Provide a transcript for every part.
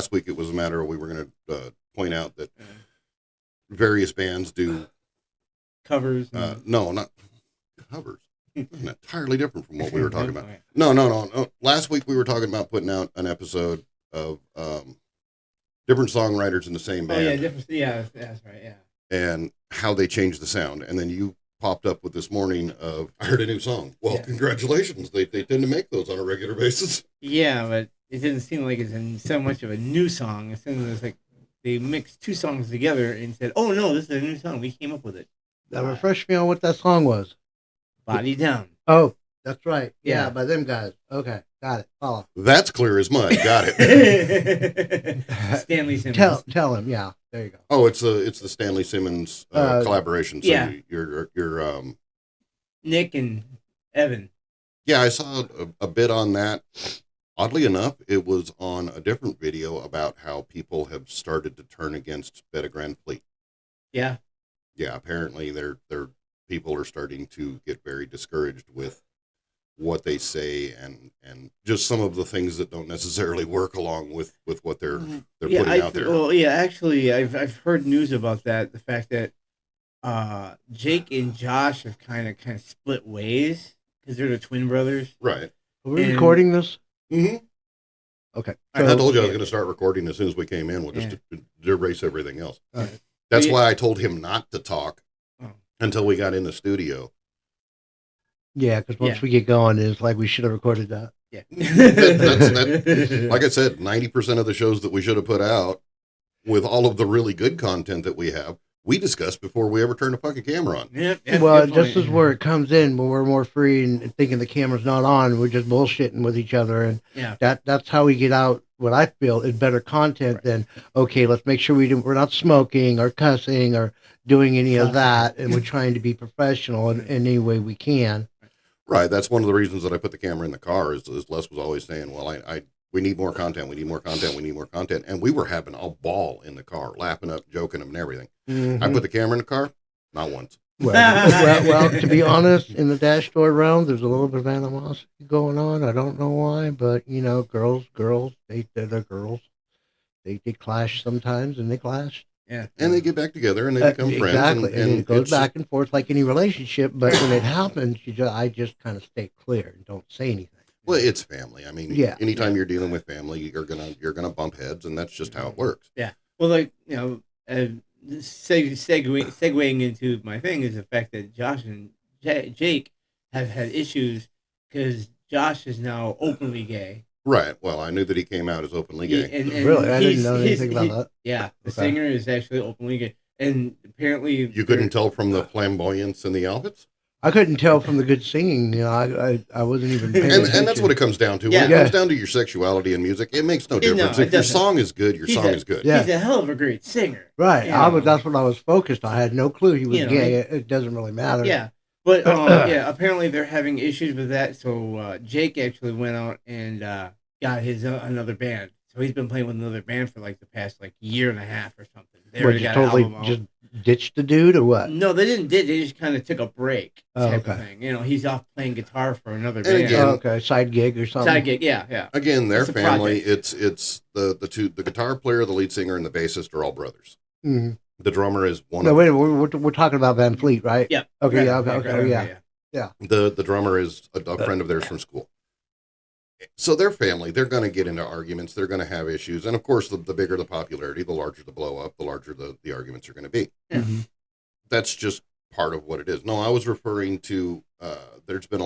last week it was a matter of we were going to point out that various bands do covers. No, not covers. Entirely different from what we were talking about. No. Last week we were talking about putting out an episode of different songwriters in the same band. Oh yeah, different. Yeah, that's right. Yeah. And how they changed the sound, and then you popped up with this morning of I heard a new song. Well, congratulations. They tend to make those on a regular basis. Yeah, but it didn't seem like it's so much of a new song. It seemed like they mixed two songs together and said, "Oh no, this is a new song. We came up with it." Now refresh me on what that song was. Body Down. Oh, that's right. Yeah, by them guys. Okay, got it. Follow. That's clear as mud. Got it. Stanley Simmons. Tell him. Yeah, there you go. Oh, it's the Stanley Simmons collaboration. So yeah, you're Nick and Evan. Yeah, I saw a bit on that. Oddly enough, it was on a different video about how people have started to turn against Beta Grand Fleet. Yeah. Yeah, apparently their people are starting to get very discouraged with what they say and just some of the things that don't necessarily work along with what they're putting out there. Well, yeah, actually, I've heard news about that. The fact that Jake and Josh have kind of split ways because they're the twin brothers. Right. Are we recording this? Mm-hmm. Okay. So, I told you I was going to start recording as soon as we came in. We'll just erase everything else. Right. That's why I told him not to talk until we got in the studio. Yeah, because once we get going, it's like we should have recorded that. Yeah. Like I said, 90% of the shows that we should have put out with all of the really good content that we have, we discussed before we ever turned a fucking camera on. Yep, well, this is where it comes in when we're more free and thinking the camera's not on. We're just bullshitting with each other. And that's how we get out what I feel is better content than, okay, let's make sure we're not smoking or cussing or doing any of that. And we're trying to be professional in any way we can. Right. That's one of the reasons that I put the camera in the car is Les was always saying, well, we need more content. We need more content. We need more content. And we were having a ball in the car, laughing up, joking and everything. Mm-hmm. I put the camera in the car, not once. Well, to be honest, in the dash door realm, there's a little bit of animosity going on. I don't know why, but, girls, they're girls. They clash sometimes, and they clash. Yeah. And they get back together, and they become friends. Exactly. And it goes back and forth like any relationship, but when it happens, I just kind of stay clear and don't say anything. Well, it's family. I mean, anytime you're dealing with family, you're gonna bump heads, and that's just how it works. Yeah. Well, segueing into my thing is the fact that Josh and Jake have had issues because Josh is now openly gay. Right. Well, I knew that he came out as openly gay. And really? I didn't know anything about that. Yeah. The singer is actually openly gay. And apparently... You couldn't tell from the flamboyance in the outfits? I couldn't tell from the good singing. I wasn't even paying attention. And that's what it comes down to. When it comes down to your sexuality in music, it makes no difference. If your song is good, your song is good. Yeah. He's a hell of a great singer. Right. That's what I was focused on. I had no clue he was gay. It doesn't really matter. Yeah. But, apparently they're having issues with that. So Jake actually went out and got his another band. So he's been playing with another band for like the past year and a half or something. They already got totally just ditched the dude or what? No, they didn't ditch. They just kind of took a break type of thing. He's off playing guitar for another band. Again, side gig or something. Side gig, yeah. Again, their family. It's the guitar player, the lead singer, and the bassist are all brothers. Mm-hmm. The drummer is one. No, wait, we're talking about Van Fleet, right? Yeah. Okay. Yeah. The drummer is a friend of theirs from school. So their family, they're going to get into arguments. They're going to have issues. And, of course, the bigger the popularity, the larger the blow up, the larger the arguments are going to be. Mm-hmm. That's just part of what it is. No, I was referring to there's been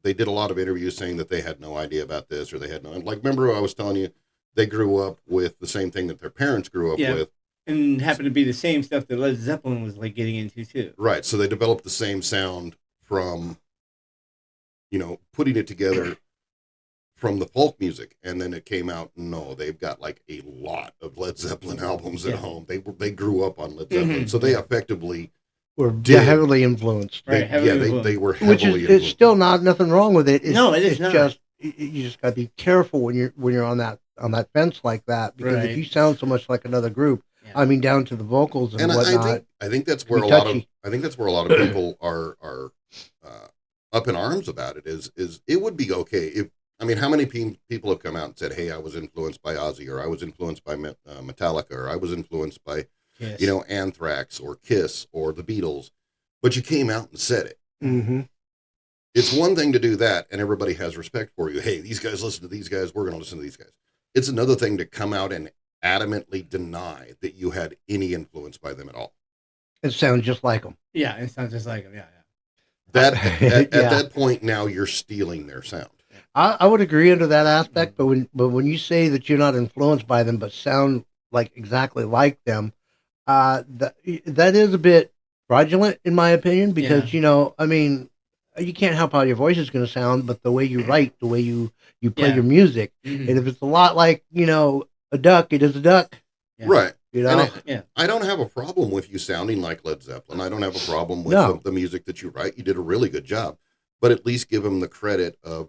they did a lot of interviews saying that they had no idea about this or they had no. Remember I was telling you, they grew up with the same thing that their parents grew up with. And happened to be the same stuff that Led Zeppelin was getting into, too. Right. So they developed the same sound from, putting it together from the folk music, and then it came out. No, they've got a lot of Led Zeppelin albums at home. They grew up on Led Zeppelin, so they effectively were heavily influenced. They were heavily influenced. It's still nothing wrong with it. It's not. Just you just got to be careful when you're on that fence like that, because if you sound so much like another group, I mean, down to the vocals and whatnot. I think that's where a lot of people are up in arms about it. Is it would be okay I mean, how many people have come out and said, "Hey, I was influenced by Ozzy, or I was influenced by Metallica, or I was influenced by, Yes. Anthrax or Kiss or the Beatles," but you came out and said it. Mm-hmm. It's one thing to do that, and everybody has respect for you. Hey, these guys listen to these guys. We're going to listen to these guys. It's another thing to come out and adamantly deny that you had any influence by them at all. It sounds just like them. Yeah, it sounds just like them. Yeah, That at Yeah. that point, now you're stealing their sound. I would agree under that aspect, but when you say that you're not influenced by them, but sound like exactly like them, that is a bit fraudulent in my opinion, because I mean, you can't help how your voice is going to sound, but the way you write, the way you play your music, and if it's a lot like a duck, it is a duck, Right? And I don't have a problem with you sounding like Led Zeppelin. I don't have a problem with the music that you write. You did a really good job, but at least give them the credit of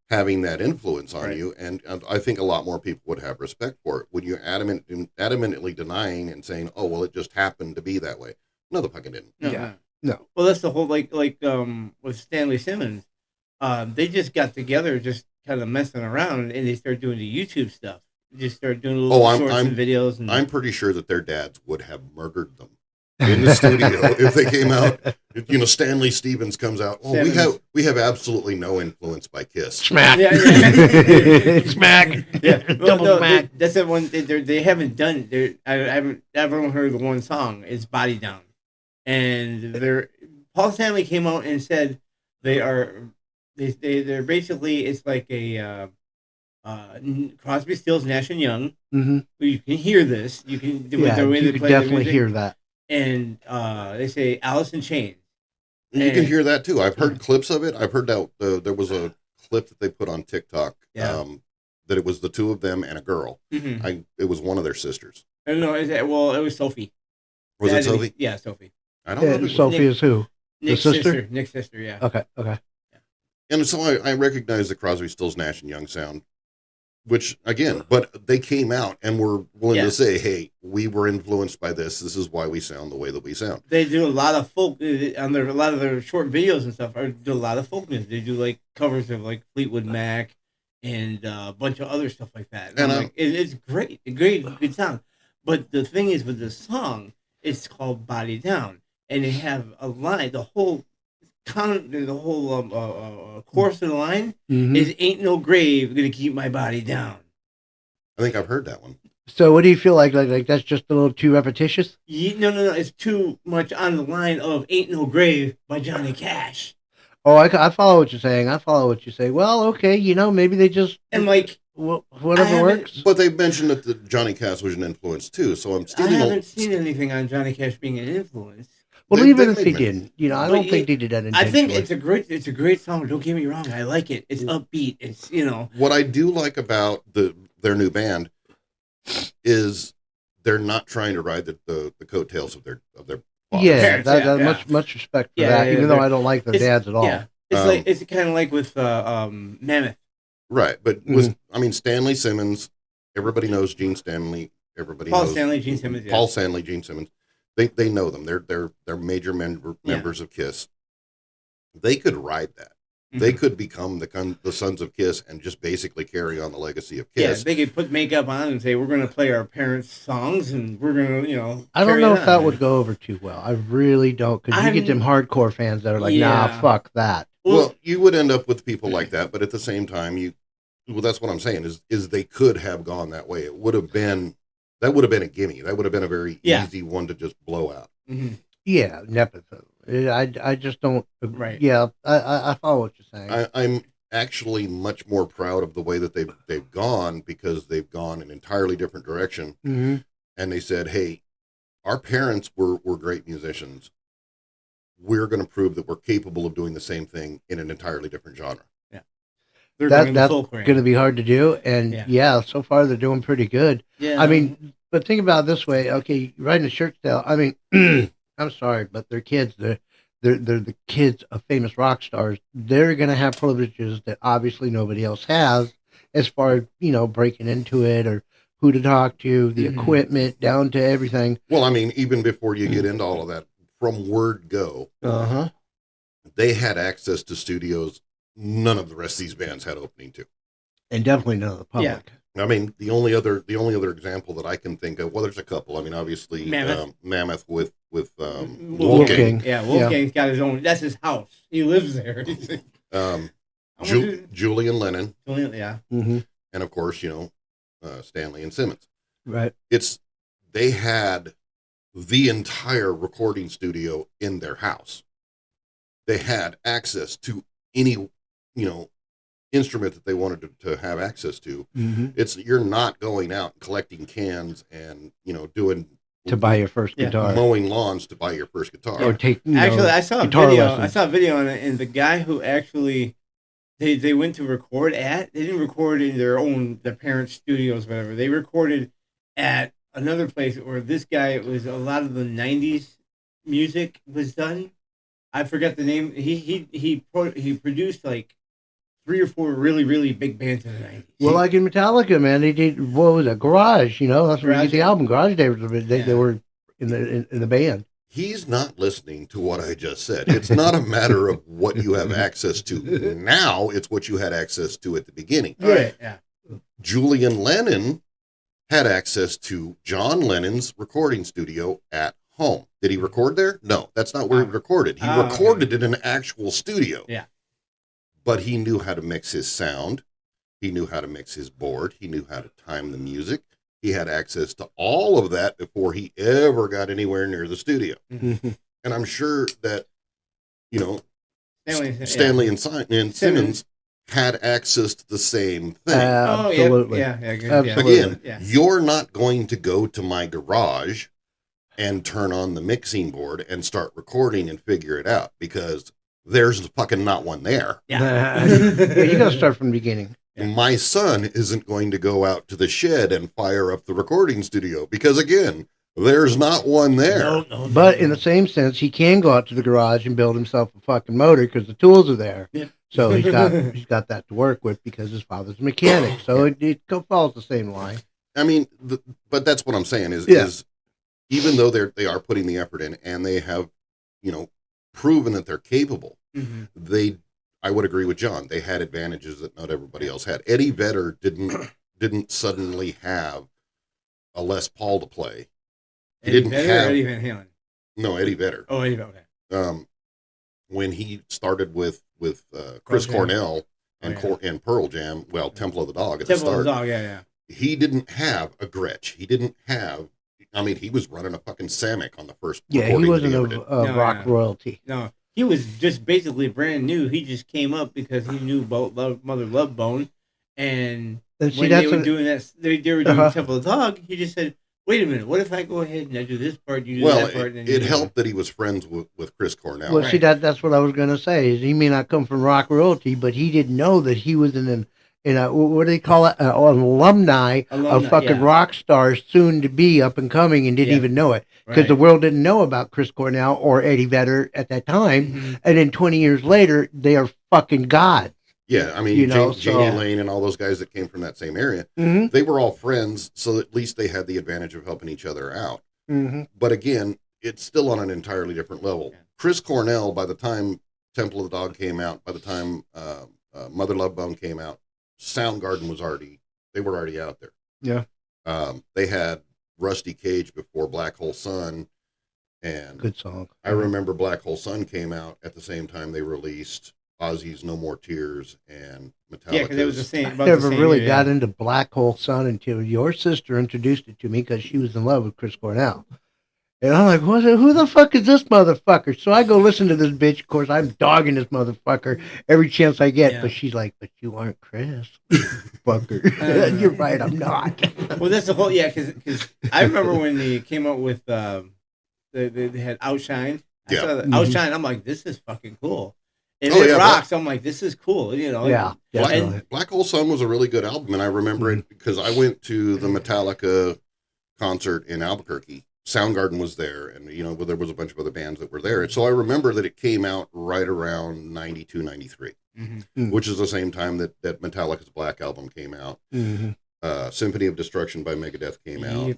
having that influence on you. And I think a lot more people would have respect for it. When you're adamantly denying and saying, "Oh, well, it just happened to be that way." No, the fucking didn't. No. Well, that's the whole like with Stanley Simmons. They just got together, just kind of messing around, and they started doing the YouTube stuff. Just started doing little shorts and videos. And I'm pretty sure that their dads would have murdered them in the studio if they came out. Stanley Stevens comes out. Oh, we have absolutely no influence by Kiss. Smack. Smack. Yeah. Double smack. That's the one they haven't done. I haven't ever heard the one song. It's "Body Down," and Paul Stanley came out and said they're basically, it's like a Crosby, Stills, Nash and Young. Mm-hmm. You can hear this. You can you can definitely hear that. And they say Alice in Chains. And you can hear that too. I've heard clips of it. I've heard that there was a clip that they put on TikTok that it was the two of them and a girl. Mm-hmm. It was one of their sisters. I don't know. It was Sophie. Was it Sophie? Yeah, Sophie. I don't know. Sophie is who? Nick's the sister? Nick's sister, yeah. Okay. Yeah. And so I recognize the Crosby, Stills, Nash and Young sound, which again, but they came out and were willing to say, "Hey, we were influenced by this. This is why we sound the way that we sound." They do a lot of folk on a lot of their short videos and stuff. Or do a lot of folk music. They do like covers of like Fleetwood Mac and a bunch of other stuff like that. And it's great, good sound. But the thing is, with the song, it's called "Body Down," and they have a line. The whole chorus of the line is "Ain't no grave gonna keep my body down." I think I've heard that one. So what do you feel like that's just a little too repetitious? No, it's too much on the line of "Ain't No Grave" by Johnny Cash. Oh, I follow what you're saying. Well, okay, maybe they just and like whatever works. But they mentioned that Johnny Cash was an influence too. So I haven't seen anything on Johnny Cash being an influence. Well, even if he didn't, I don't think they did that intentionally. I think it's a great song. Don't get me wrong, I like it. It's upbeat. It's What I do like about their new band is they're not trying to ride the coattails of their fathers. Much respect for that. Even though I don't like their dads at all. Yeah, it's kind of like with Mammoth. Right, but Stanley Simmons. Everybody knows Gene Stanley. Paul Stanley, Gene Simmons. Paul Stanley, Gene Simmons. They know them. They're major members of Kiss. They could ride that. Mm-hmm. They could become the sons of Kiss and just basically carry on the legacy of Kiss. Yeah, they could put makeup on and say, "We're going to play our parents' songs, and we're going to, I don't know if that would go over too well. I really don't, because you get them hardcore fans that are like, "Nah, fuck that." Well, you would end up with people like that, but at the same time, that's what I'm saying is they could have gone that way. That would have been a gimme. That would have been a very easy one to just blow out. Mm-hmm. Yeah, nepotism. I just don't. Right. Yeah, I follow what you're saying. I'm actually much more proud of the way that they've gone, because they've gone an entirely different direction. Mm-hmm. And they said, "Hey, our parents were great musicians. We're going to prove that we're capable of doing the same thing in an entirely different genre." Yeah, that's going to be hard to do. And so far they're doing pretty good. Yeah, I mean, but think about it this way. Okay, riding a shirt tail. I mean, I'm sorry, but they're kids. They're the kids of famous rock stars. They're going to have privileges that obviously nobody else has, as far as breaking into it, or who to talk to, the equipment, down to everything. Well, I mean, even before you get into all of that, from word go, they had access to studios none of the rest of these bands had opening to. And definitely none of the public. I mean, the only other example that I can think of, well, there's a couple. I mean, obviously, Mammoth with Wolf King. Yeah, Wolfgang's got his own. That's his house. He lives there. Julian Lennon. Yeah. Mm-hmm. And of course, Stanley and Simmons. Right. They had the entire recording studio in their house. They had access to any, instrument that they wanted to have access to. Mm-hmm. You're not going out and collecting cans and doing to buy your first guitar, mowing lawns to buy your first guitar, or take. Actually, I saw a video. Lessons. I saw a video on it, and the guy who actually they went to record at. They didn't record in their parents' studios, whatever. They recorded at another place where this guy, it was a lot of the '90s music was done. I forgot the name. He produced like 3 or 4 really, really big bands in the 90s. Well, like in Metallica, man, they did, what was it, Garage, that's where you get the album, Garage Days, they were in the band. He's not listening to what I just said. It's not a matter of what you have access to now, it's what you had access to at the beginning. Right, yeah. Julian Lennon had access to John Lennon's recording studio at home. Did he record there? No, that's not where he recorded. He recorded in an actual studio. Yeah. But he knew how to mix his sound. He knew how to mix his board. He knew how to time the music. He had access to all of that before he ever got anywhere near the studio. Mm-hmm. And I'm sure that, Stanley and Simmons had access to the same thing. Absolutely. Again, you're not going to go to my garage and turn on the mixing board and start recording and figure it out, because there's fucking not one there. Yeah. You got to start from the beginning. Yeah. My son isn't going to go out to the shed and fire up the recording studio because, again, there's not one there. No. But in the same sense, he can go out to the garage and build himself a fucking motor because the tools are there. Yeah. So he's got that to work with because his father's a mechanic. So it follows the same line. I mean, but that's what I'm saying is even though they are putting the effort in and they have, proven that they're capable, I would agree with John. They had advantages that not everybody else had. Eddie Vedder didn't suddenly have a Les Paul to play. He Eddie Vedder or Eddie Van Halen? No, Eddie Vedder. Oh, Eddie Vedder. When he started with Chris Cornell and Pearl Jam, Temple of the Dog at the start. Temple of the Dog, yeah. He didn't have a Gretsch. He didn't have. I mean, he was running a fucking Samick on the first. Yeah, he wasn't a rock royalty. No. He was just basically brand new. He just came up because he knew about Mother Love Bone, and when they were doing that, they were doing Temple of the Dog. He just said, "Wait a minute, what if I go ahead and I do this part, you do that part?" It helped that he was friends with Chris Cornell. Well, see, that's what I was going to say. Is he may not come from rock royalty, but he didn't know that he was in a what do they call it? An alumni of fucking rock stars, soon to be up and coming, and didn't even know it. Because the world didn't know about Chris Cornell or Eddie Vedder at that time. And then 20 years later, they are fucking gods. Yeah, I mean, Janie Lane and all those guys that came from that same area, they were all friends, so at least they had the advantage of helping each other out. But again, it's still on an entirely different level. Yeah. Chris Cornell, by the time Temple of the Dog came out, by the time Mother Love Bone came out, Soundgarden they were already out there. Yeah. They had Rusty Cage before Black Hole Sun, and good song. I remember Black Hole Sun came out at the same time they released Ozzy's No More Tears and Metallica's. Yeah, because it was the same. I never really got into Black Hole Sun until your sister introduced it to me because she was in love with Chris Cornell. And I'm like, who the fuck is this motherfucker? So I go listen to this bitch. Of course, I'm dogging this motherfucker every chance I get. Yeah. But she's like, but you aren't Chris. Fucker. You're right, I'm not. Well, that's the whole, because I remember when they came out with, they had Outshine. I saw Outshine, I'm like, this is fucking cool. And it rocks. I'm like, this is cool. Yeah. Black Hole Sun was a really good album. And I remember it because I went to the Metallica concert in Albuquerque. Soundgarden was there, and there was a bunch of other bands that were there. And so I remember that it came out right around 92, 93, which is the same time that Metallica's Black Album came out. Symphony of Destruction by Megadeth came out.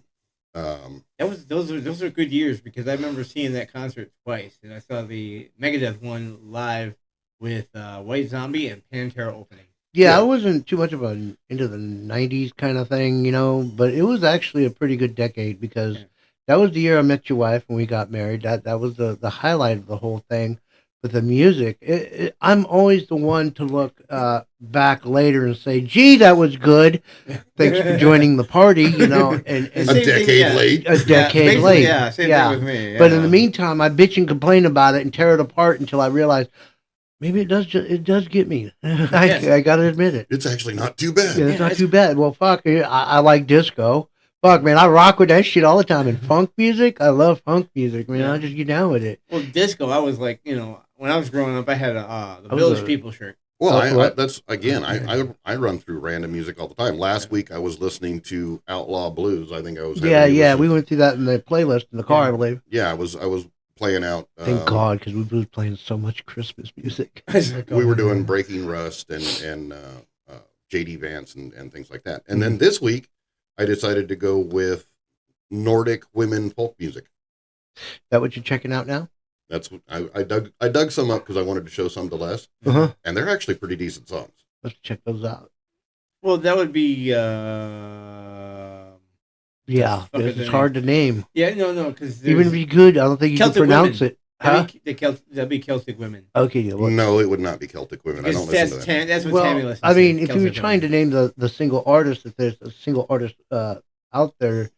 Those are good years because I remember seeing that concert twice, and I saw the Megadeth one live with White Zombie and Pantera opening. Yeah, Yeah. I wasn't too much of into the '90s kind of thing, but it was actually a pretty good decade because that was the year I met your wife and we got married. That was the highlight of the whole thing. But the music, I'm always the one to look back later and say, "Gee, that was good. Thanks for joining the party." And A decade late. a decade basically, late. yeah, same thing with me. But in the meantime, I bitch and complain about it and tear it apart until I realize maybe it does get me. I got to admit it. It's actually not too bad. Yeah, it's not too bad. Well, fuck, I like disco. Fuck, man, I rock with that shit all the time. And funk music, I love funk music, man. I just get down with it. Well, disco, I was like, when I was growing up, I had the Village People shirt. Well, that's again, I run through random music all the time. Last week I was listening to Outlaw Blues. I think I was. We went through that in the playlist in the car, I believe. Yeah, I was playing out. Thank God, because we were playing so much Christmas music. We were doing Breaking Rust and JD Vance and things like that. And then this week, I decided to go with Nordic women folk music. That what you're checking out now? That's what I dug some up because I wanted to show some to Les, and they're actually pretty decent songs. Let's check those out. Well, that would be. It's hard to name. Yeah, no, because even if you could, I don't think you can pronounce it. Huh? That'd be Celtic women. Okay, no, it would not be Celtic women. I don't listen to that. That's what Tammy listens to. I mean, if you were trying to name the single artist, if there's a single artist out there,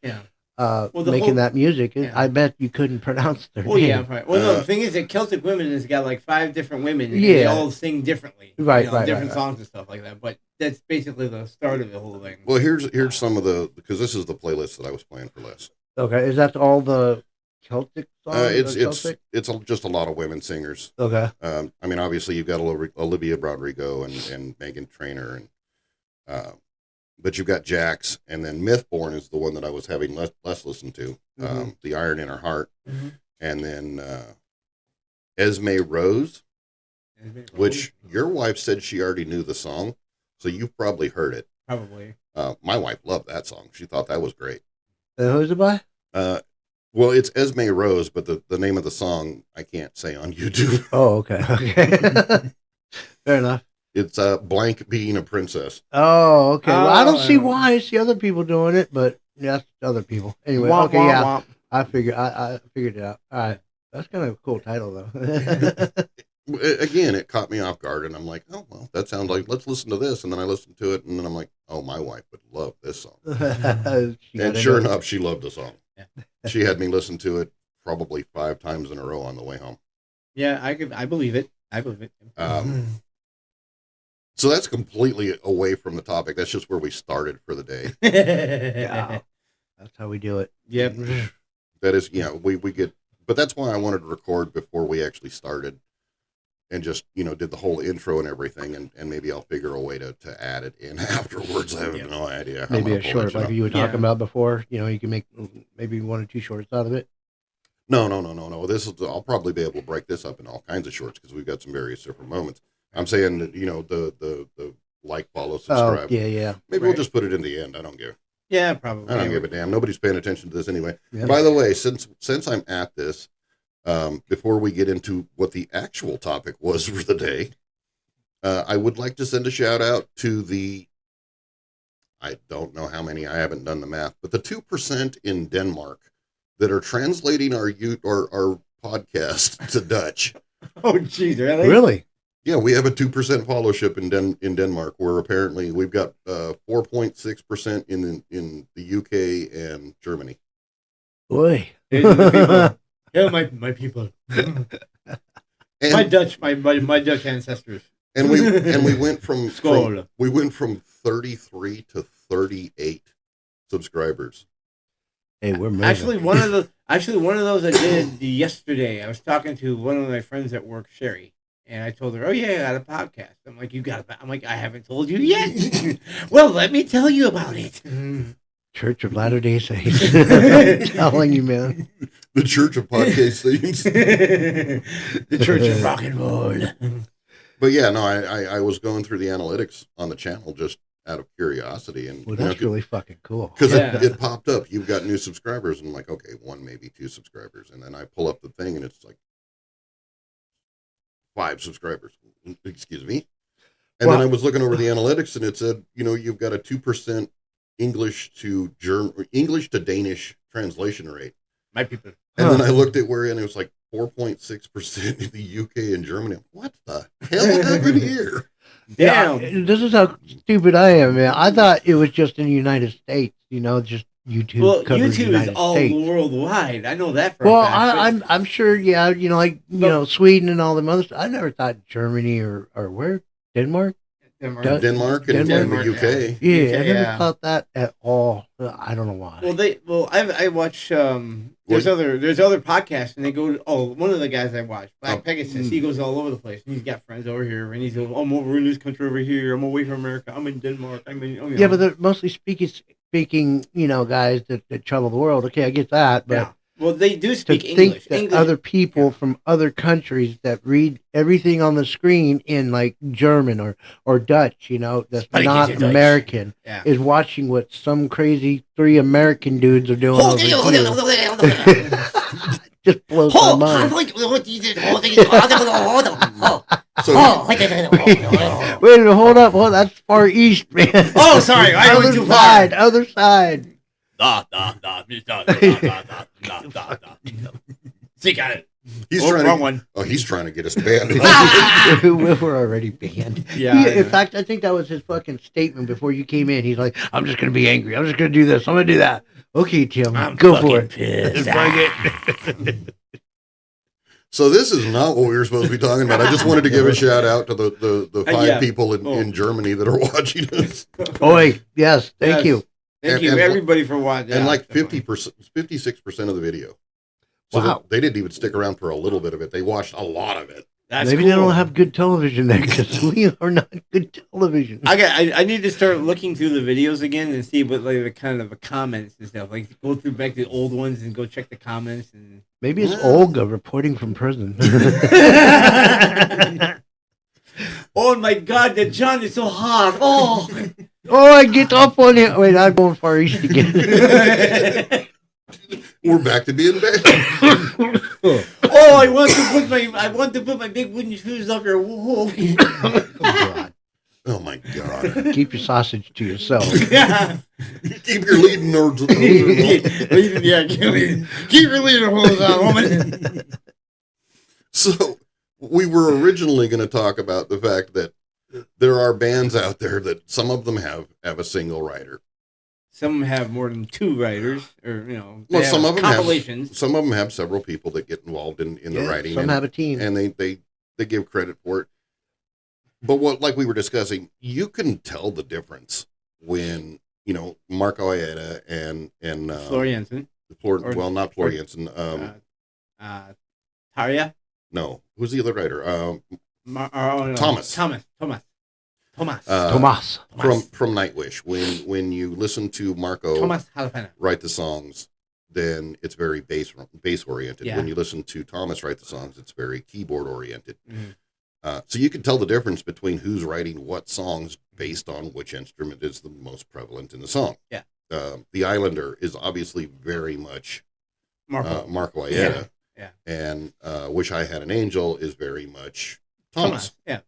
making that music, I bet you couldn't pronounce their name. Yeah, right. Well, no, the thing is that Celtic Women has got like 5 different women, and they all sing differently, different songs and stuff like that. But that's basically the start of the whole thing. Well, here's some of because this is the playlist that I was playing for Les. Okay, is that all the Celtic songs? It's just a lot of women singers. Okay. I mean, obviously you've got Olivia Rodrigo and Megan Trainor, and but you've got Jax, and then Mythborn is the one that I was having less listen to. The Iron in Her Heart, and then Esme Rose, which your wife said she already knew the song, so you've probably heard it. Probably. My wife loved that song. She thought that was great. Who's it by? Well, it's Esme Rose, but the name of the song I can't say on YouTube. Oh, okay. Fair enough. It's Blank Being a Princess. Oh, okay. Well, I don't see why. I see other people doing it, but that's other people. Anyway, womp. I figured it out. All right. That's kind of a cool title, though. Again, it caught me off guard, and I'm like, oh, well, that sounds like, let's listen to this. And then I listened to it, and then I'm like, oh, my wife would love this song. And sure enough, she loved the song. Yeah. She had me listen to it probably 5 times in a row on the way home. Yeah, I believe it. I believe it. So that's completely away from the topic. That's just where we started for the day. Yeah. That's how we do it. Yep. That is, we get, but that's why I wanted to record before we actually started and just, did the whole intro and everything. And maybe I'll figure a way to add it in afterwards. I have no idea. Maybe a short, like you were talking about before, you can make maybe 1 or 2 shorts out of it. No. I'll probably be able to break this up in all kinds of shorts because we've got some various different moments. I'm saying that, the like, follow, subscribe. Oh, yeah. Maybe we'll just put it in the end. I don't care. Yeah, probably. I don't give a damn. Nobody's paying attention to this anyway. Yeah. By the way, since I'm at this, before we get into what the actual topic was for the day, I would like to send a shout out to I don't know how many, I haven't done the math, but the 2% in Denmark that are translating our podcast to Dutch. Oh, geez, really? Really? Yeah, we have a 2% followership in Denmark, where apparently we've got 4.6% in the UK and Germany. Boy, yeah, my people, my Dutch ancestors. And we went from 33 to 38 subscribers. Hey, we're moving. Actually one of those I did yesterday. I was talking to one of my friends at work, Sherry. And I told her, oh, yeah, I got a podcast. I'm like, you got a podcast? I'm like, I haven't told you yet. Well, let me tell you about it. Church of Latter-day Saints. I'm telling you, man. The Church of Podcast Saints. The Church of Rock and Roll. But yeah, no, I was going through the analytics on the channel just out of curiosity. And well, that's really fucking cool. Because it popped up. You've got new subscribers. And I'm like, okay, 1, maybe 2 subscribers. And then I pull up the thing, and it's like, 5 subscribers, excuse me. And then I was looking over the analytics, and it said, you've got a 2% English to Danish translation rate. My people. And then I looked at and it was like 4.6% in the UK and Germany. What the hell happened here? Damn. Yeah, this is how stupid I am, man. I thought it was just in the United States, just YouTube. Well, covers YouTube United is all States. worldwide. I know that for Well, a fact. I'm sure, yeah, Sweden and all the others. I never thought Germany or where? Denmark? Denmark and the UK. Yeah, I never thought that at all. I don't know why. I watch there's other podcasts, and they go one of the guys I watch, Black Pegasus, he goes all over the place, and he's got friends over here, and he's I'm over in this country over here, I'm away from America, I'm in Denmark, yeah, but they're mostly speaking guys that travel the world. Okay, I get that, but well, they do speak English. Other people from other countries that read everything on the screen in like German or Dutch, that's not American, is watching what some crazy 3 American dudes are doing over here. Just blows my mind. Wait a minute, hold up. That's Far East, man. Oh, sorry. I went too far. Other side. See, got it. Wrong one. Oh, he's trying to get us banned. We're already banned. Yeah. In fact, I think that was his fucking statement before you came in. He's like, I'm just going to be angry. I'm just going to do this. I'm going to do that. Okay, Tim, go for it. Pissed. So this is not what we were supposed to be talking about. I just wanted to give a shout out to the 5 people in Germany that are watching us. Oh, yes. Thank you. Thank you, everybody, for watching. And like 56% of the video. So they didn't even stick around for a little bit of it. They watched a lot of it. Maybe they don't have good television there, because we are not good television. I need to start looking through the videos again and see what like the kind of the comments and stuff. Like go through back the old ones and go check the comments. And maybe it's Olga reporting from prison. Oh my God, that John is so hot. Oh, I get up on it. Wait, I'm going Far East again. We're back to being bad. I want to put my big wooden shoes up your wall. Oh my God. Keep your sausage to yourself. Yeah. Keep your leading nerds. Keep your leading holes on, woman. So we were originally going to talk about the fact that there are bands out there that some of them have a single writer. Some have more than 2 writers, or some of them compilations. Some of them have several people that get involved in the writing. Some have a team, and they give credit for it. But like we were discussing, you can tell the difference when Marco Ayeta and Floriansen. Not Floriansen. Tarja. No, who's the other writer? Thomas. From Nightwish. When you listen to Marco write the songs, then it's very bass oriented. Yeah. When you listen to Thomas write the songs, it's very keyboard oriented. Mm-hmm. So you can tell the difference between who's writing what songs based on which instrument is the most prevalent in the song. Yeah. The Islander is obviously very much Marco Ayeta. Yeah. And Wish I Had an Angel is very much Thomas. Yeah.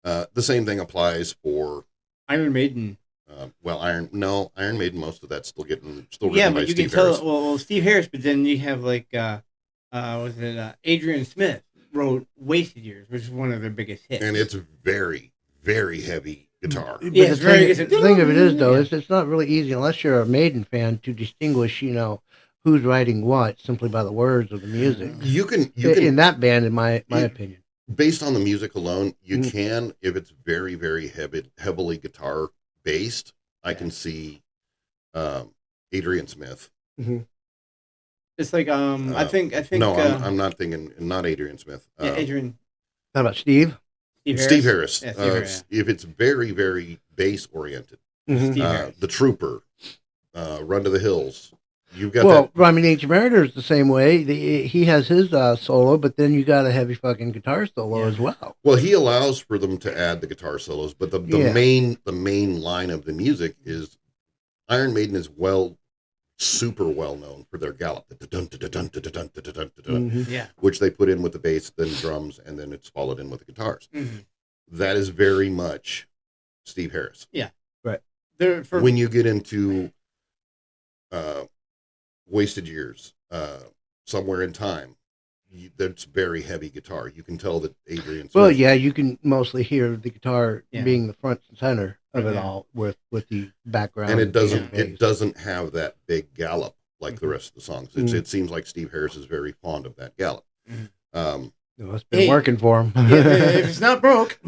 The same thing applies for Iron Maiden. Iron Maiden. Most of that's still written but you can tell. Well, Steve Harris, but then you have like Adrian Smith wrote "Wasted Years," which is one of their biggest hits, and it's very, very heavy guitar. Yeah, it's very. The thing of it is, though, is it's not really easy unless you're a Maiden fan to distinguish, who's writing what simply by the words of the music. You can in that band, in my opinion. Based on the music alone, you can, if it's very, very heavily guitar based, I can see Adrian Smith. Mm-hmm. It's like I think no, I'm not thinking, not Adrian Smith. Adrian. How about Steve? Steve Harris. Yeah, Steve Harris. If it's very, very bass oriented, The Trooper, Run to the Hills. You've got Ancient Mariner is the same way. He has his solo, but then you got a heavy fucking guitar solo as well. Well, he allows for them to add the guitar solos, but the main line of the music is Iron Maiden is super well known for their gallop, which they put in with the bass, then drums, and then it's followed in with the guitars. that is very much Steve Harris. Yeah. Right. When you get into Wasted Years, Somewhere in Time, that's very heavy guitar. You can tell that Adrian Smith. Well, yeah, you can mostly hear the guitar Yeah. being the front and center of it Yeah. all with the background. And it doesn't have that big gallop like the rest of the songs. It seems like Steve Harris is very fond of that gallop. It's been working for him. If it's not broke.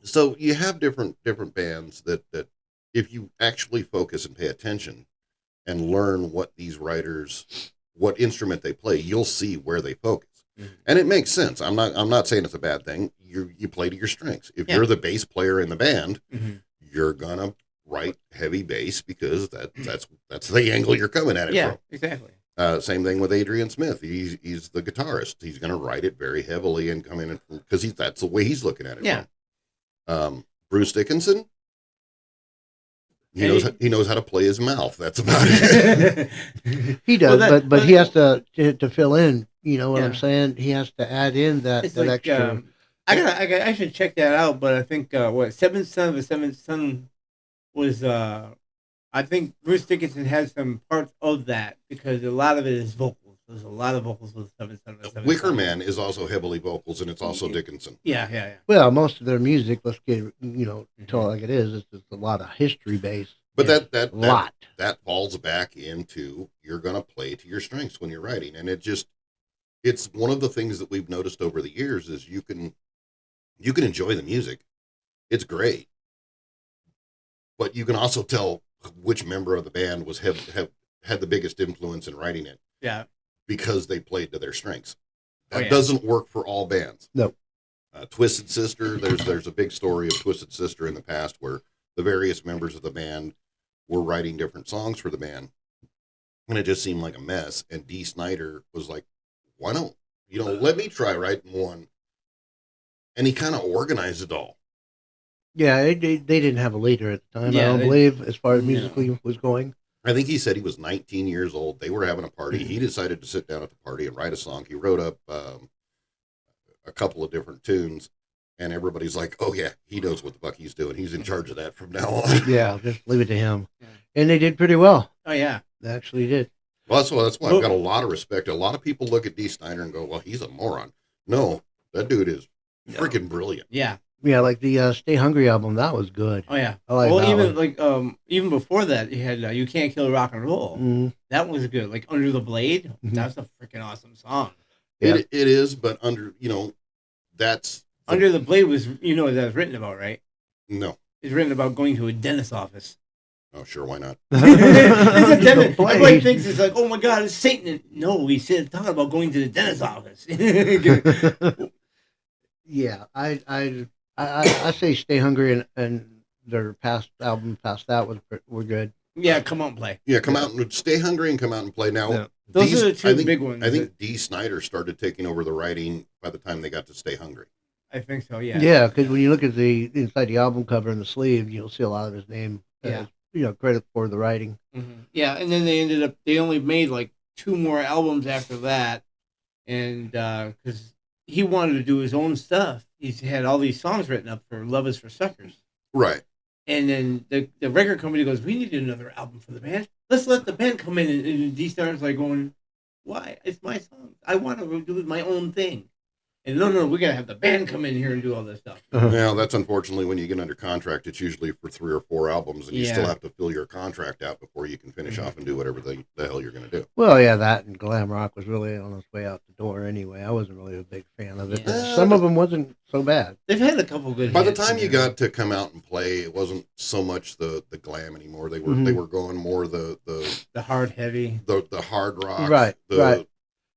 So you have different bands that if you actually focus and pay attention and learn what these writers, what instrument they play, you'll see where they focus. And it makes sense. I'm not saying it's a bad thing. You play to your strengths. If you're the bass player in the band, you're gonna write heavy bass because that's the angle you're coming at it from. Exactly. Same thing with Adrian Smith. He's the guitarist. He's going to write it very heavily and come in because that's the way he's looking at it. Yeah. Bruce Dickinson. He knows how to play his mouth. That's about it. He does, but he has to fill in. You know what I'm saying? He has to add in that extra. I should check that out. But I think Seventh Son of the Seventh Son was. I think Bruce Dickinson had some parts of that because a lot of it is vocals. There's a lot of vocals with Seventh Son of the Seventh Wicker Man is also heavily vocals, and it's also Dickinson. Yeah. Well, most of their music, let's get tell it like it is. It's a lot of history based. But that falls back into you're going to play to your strengths when you're writing, and it's one of the things that we've noticed over the years is you can enjoy the music, it's great, but you can also tell which member of the band had the biggest influence in writing it. Yeah, because they played to their strengths. That doesn't work for all bands. No. Twisted Sister. There's a big story of Twisted Sister in the past where the various members of the band were writing different songs for the band, and it just seemed like a mess. And Dee Snider was like, "Why don't let me try writing one?" And he kind of organized it all. Yeah, they didn't have a leader at the time. I don't believe, as far as musically was going. I think he said he was 19 years old. They were having a party. He decided to sit down at the party and write a song. He wrote up a couple of different tunes, and everybody's like, "Oh yeah, he knows what the fuck he's doing. He's in charge of that from now on." Yeah, just leave it to him. Yeah. And they did pretty well. Oh yeah, they actually did. Well, that's why I've got a lot of respect. A lot of people look at Dee Snider and go, "Well, he's a moron." No, that dude is freaking brilliant. Yeah. Yeah, like the Stay Hungry album, that was good. Oh yeah. I like that one. Even before that, you had You Can't Kill Rock and Roll. Mm-hmm. That was good. Like Under the Blade, that's a freaking awesome song. Yeah. It is, but that's Under the Blade was that was written about, right? No, it's written about going to a dentist's office. Oh sure, why not? It's a dentist. Everybody thinks it's like, oh my god, it's Satan. No, we said talking about going to the dentist's office. Yeah, I say Stay Hungry and their past album past that were good. Yeah, Come Out and Play. Yeah, come out and Stay Hungry and Come Out and Play. Now, those are the two big ones. I think Dee Snider started taking over the writing by the time they got to Stay Hungry. I think so, yeah. Yeah, because when you look at the inside the album cover and the sleeve, you'll see a lot of his name. Credit for the writing. Mm-hmm. Yeah, and then they only made like 2 more albums after that, and because he wanted to do his own stuff. He's had all these songs written up for Love Is for Suckers. Right. And then the record company goes, we need another album for the band. Let's let the band come in. And Dee Snider's like going, why? It's my song. I want to do my own thing. And no, we got to have the band come in here and do all this stuff. Well, that's unfortunately when you get under contract, it's usually for 3 or 4 albums, and you still have to fill your contract out before you can finish off and do whatever the hell you're going to do. Well, yeah, that and glam rock was really on its way out the door anyway. I wasn't really a big fan of it. Yeah. Some of them wasn't so bad. They've had a couple good By the time you got to Come Out and Play, it wasn't so much the glam anymore. They were going more the hard heavy, the hard rock, right.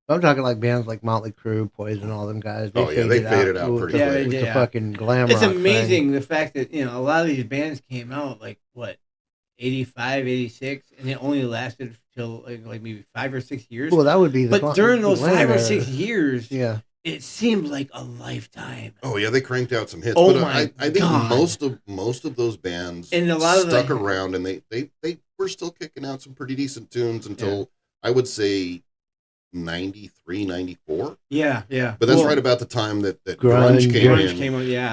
I'm talking like bands like Motley Crue, Poison, all them guys. They faded out pretty quick. With the fucking glam It's rock amazing thing. the fact that, a lot of these bands came out like, 85, 86, and it only lasted till like maybe 5 or 6 years. Well, that would be But during those 5 or 6 years, it seemed like a lifetime. Oh yeah, they cranked out some hits. Oh but my I think God. most of those bands and a lot stuck around, and they were still kicking out some pretty decent tunes until I would say 93, 94. Yeah, yeah. But that's right about the time that grunge came in.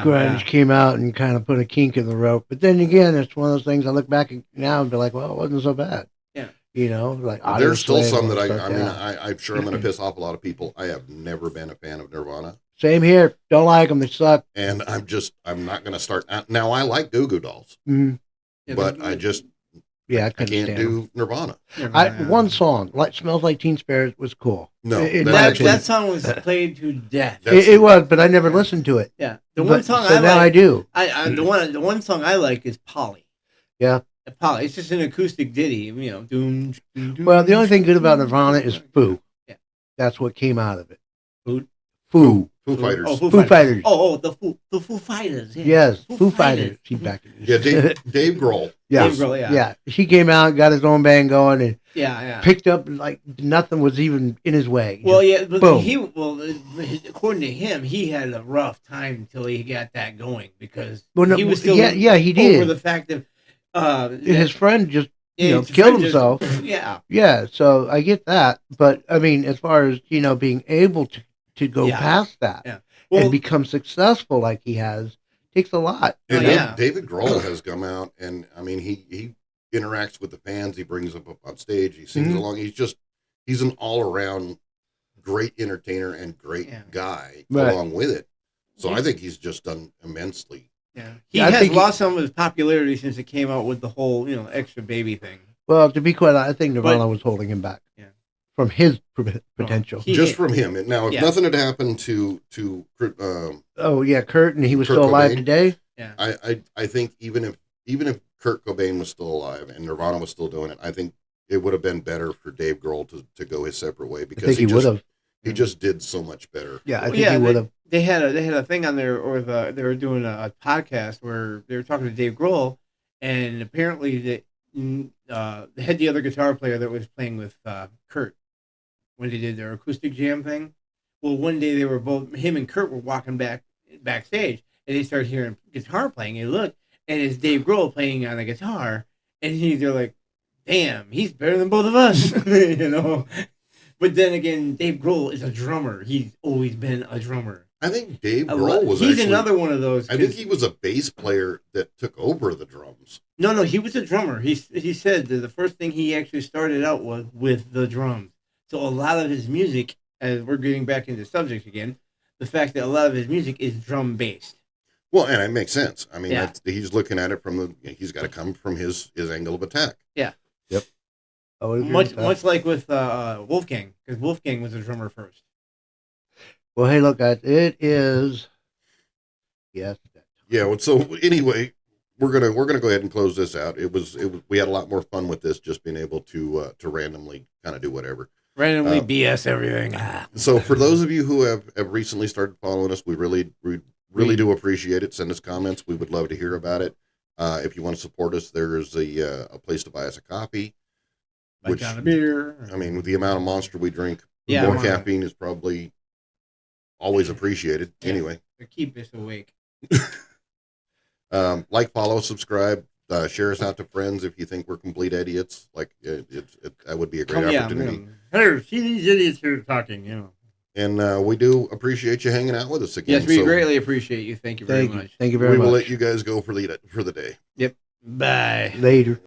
Grunge came out and kind of put a kink in the rope. But then again, it's one of those things I look back now and be like, well, it wasn't so bad. Yeah. You know, like there's still some that stuff, I'm sure I'm going to piss off a lot of people. I have never been a fan of Nirvana. Same here. Don't like them. They suck. And I'm not going to start. Now, I like Goo Goo Dolls, but I can't do Nirvana. One song, like "Smells Like Teen Spirit," was cool. No, that song was played to death. It was, but I never listened to it. Yeah, one song I do. The one song I like is Polly. Yeah, Polly. It's just an acoustic ditty. You know, doom. Well, the only thing good about Nirvana is Foo. Yeah, that's what came out of it. Foo Fighters. Oh, Foo Fighters. The Foo Fighters. Yeah. Yes, Foo Fighters. He's back. Yeah, Dave Grohl. Yeah. Dave Grohl, yeah. He came out, got his own band going, and picked up like nothing was even in his way. Well, just, but boom. According to him, he had a rough time until he got that going because he was still he did over the fact that his friend just killed himself. Yeah. So I get that, but I mean, as far as being able to go past that and become successful like he has takes a lot. And David Grohl has come out, and I mean, he interacts with the fans. He brings them up on stage. He sings along. He's an all around great entertainer and great guy along with it. So I think he's just done immensely. Yeah, he has lost some of his popularity since it came out with the whole extra baby thing. Well, to be quite honest, I think Nirvana was holding him back. Yeah. From his potential, just from him. And now, if nothing had happened to Kurt, and he was still alive today. Yeah, I think even if Kurt Cobain was still alive and Nirvana was still doing it, I think it would have been better for Dave Grohl to go his separate way because he would have. He just did so much better. Yeah, I think he would have. They had a thing on there, or they were doing a podcast where they were talking to Dave Grohl, and apparently they had the other guitar player that was playing with Kurt when they did their acoustic jam thing. Well, one day him and Kurt were walking backstage, and they started hearing guitar playing. And look, and it's Dave Grohl playing on the guitar, and they're like, "Damn, he's better than both of us," But then again, Dave Grohl is a drummer. He's always been a drummer. I think Dave Grohl was. He's another one of those. I think he was a bass player that took over the drums. No, he was a drummer. He said that the first thing he actually started out was with the drums. So a lot of his music, as we're getting back into subject again, the fact that a lot of his music is drum based. Well, and it makes sense. I mean, he's looking at it he's got to come from his angle of attack. Yeah. Yep. Much like with Wolfgang, because Wolfgang was a drummer first. Well, hey, look, guys, it is. Yes. Yeah. Well, so anyway, we're gonna go ahead and close this out. We had a lot more fun with this, just being able to randomly kind of do whatever. Randomly BS everything. So for those of you who have recently started following us, we really do appreciate it. Send us comments. We would love to hear about it. If you want to support us, there's a place to buy us a coffee. Which, a beer. I mean, with the amount of Monster we drink, more caffeine is probably always appreciated. Yeah, anyway, to keep us awake. Like, follow, subscribe, share us out to friends if you think we're complete idiots. Like, that would be a great opportunity. Hey, see these idiots who are talking, And we do appreciate you hanging out with us again. Yes, we greatly appreciate you. Thank you very much. Thank you very much. We will let you guys go for the day. Yep. Bye. Later.